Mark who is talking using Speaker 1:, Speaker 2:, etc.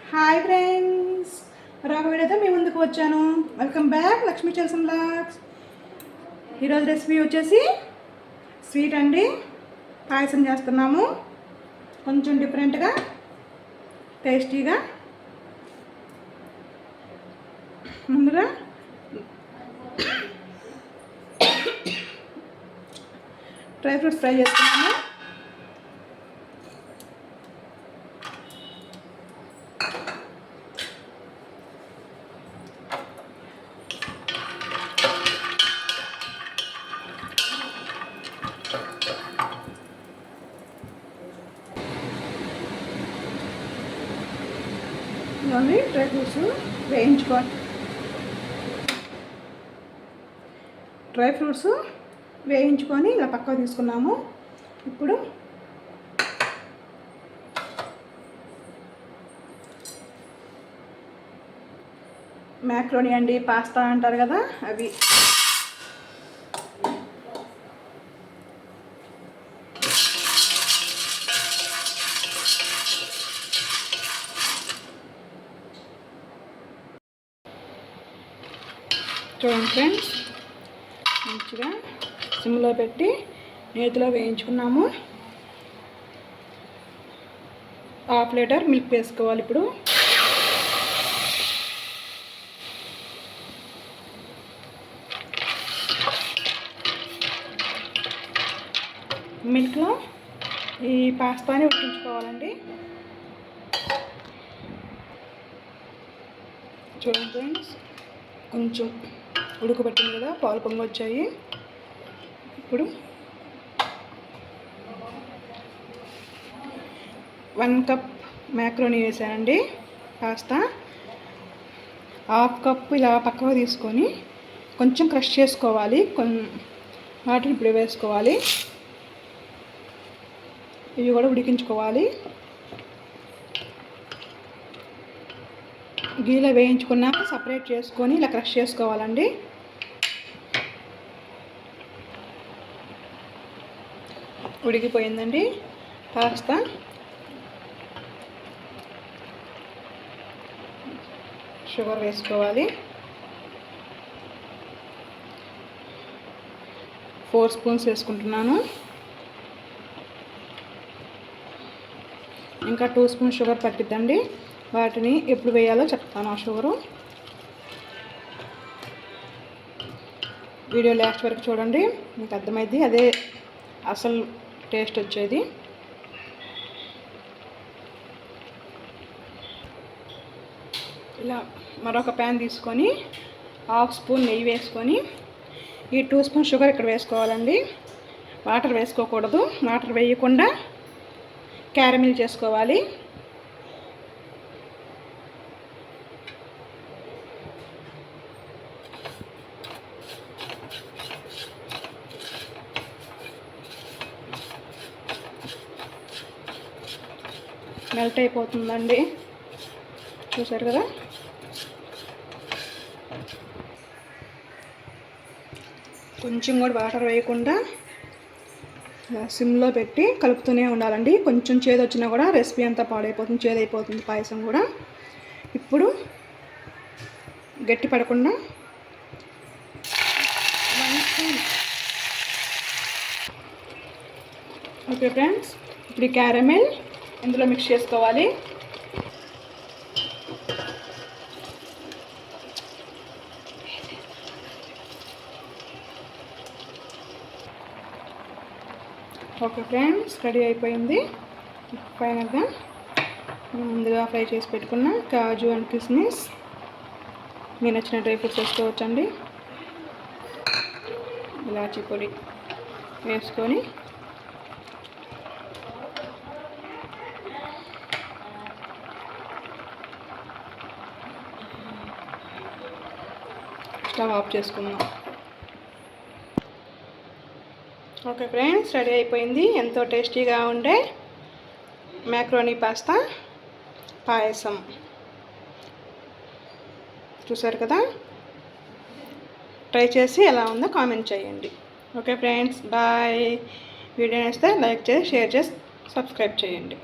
Speaker 1: Hi friends, మరొక వీడియోతో మీ ముందుకు వచ్చాను. వెల్కమ్ బ్యాక్ లక్ష్మీ చెల్సం బ్లాగ్స్. ఈరోజు రెసిపీ వచ్చేసి స్వీట్ అండి. పాయసం చేస్తున్నాము, కొంచెం డిఫరెంట్గా, టేస్టీగా. ముందుగా డ్రై ఫ్రూట్స్ ఫ్రై చేసుకున్నాము. డ్రై ఫ్రూట్స్ వేయించుకొని ఇలా పక్కకు తీసుకున్నాము. ఇప్పుడు మ్యాక్రోనీ అండి, పాస్తా అంటారు కదా, అవి చూడండి ఫ్రెండ్స్, మంచిగా సిమ్లో పెట్టి నేతిలో వేయించుకున్నాము. 1/2 లీటర్ మిల్క్ వేసుకోవాలి. ఇప్పుడు మిల్క్లో ఈ పాస్తాని ఉడికించుకోవాలండి. చూడండి ఫ్రెండ్స్, కొంచెం ఉడకబెట్టింది కదా, పాలు పొంగి వచ్చాయి. ఇప్పుడు 1 కప్ మ్యాక్రోనీ వేసానండి. పాస్తా 1/2 కప్ ఇలా పక్కకు తీసుకొని కొంచెం క్రష్ చేసుకోవాలి. వాటర్ ఇప్పుడు వేసుకోవాలి. ఇవి కూడా ఉడికించుకోవాలి. గీలో వేయించుకున్నాక సపరేట్ చేసుకొని ఇలా క్రష్ చేసుకోవాలండి. ఉడికిపోయిందండి పాస్తా. షుగర్ వేసుకోవాలి. 4 స్పూన్స్ వేసుకుంటున్నాను. ఇంకా 2 స్పూన్స్ షుగర్ పట్టిద్దండి. వాటిని ఎప్పుడు వేయాలో చెప్తాను. ఆ షుగరు వీడియో లాస్ట్ వరకు చూడండి, మీకు అర్థమైంది. అదే అసలు టేస్ట్ వచ్చేది. ఇలా మరొక ప్యాన్ తీసుకొని 1/2 స్పూన్ నెయ్యి వేసుకొని ఈ 2 స్పూన్ షుగర్ ఇక్కడ వేసుకోవాలండి. వాటర్ వేసుకోకూడదు. వాటర్ వేయకుండా క్యారమిల్ చేసుకోవాలి. మెల్ట్ అయిపోతుందండి, చూసారు కదా. కొంచెం కూడా వాటర్ వేయకుండా సిమ్లో పెట్టి కలుపుతూనే ఉండాలండి. కొంచెం చేదు వచ్చినా కూడా రెసిపీ అంతా పాడైపోతుంది, చేదైపోతుంది పాయసం కూడా. ఇప్పుడు గట్టి పడకుండా ఓకే ఫ్రెండ్స్, ఇప్పుడు క్యారమెల్ ఇందులో మిక్స్ చేసుకోవాలి. ఓకే ఫ్రెండ్స్, రెడీ అయిపోయింది. ఫైనల్గా ముందుగా ఫ్రై చేసి పెట్టుకున్న కాజు అండ్ కిస్మిస్, మీకు నచ్చిన డ్రై ఫ్రూట్స్ వేసుకోవచ్చండి. ఇలాచీ పొడి వేసుకొని స్టవ్ ఆఫ్ చేసుకుందాం. ఓకే ఫ్రెండ్స్, రెడీ అయిపోయింది. ఎంతో టేస్టీగా ఉండే మ్యాక్రోనీ పాస్తా పాయసం. చూసారు కదా. ట్రై చేసి ఎలా ఉందో కామెంట్ చేయండి. Okay friends, bye. వీడియో నచ్చితే లైక్ చేసి, షేర్ చేసి, సబ్స్క్రైబ్ చేయండి.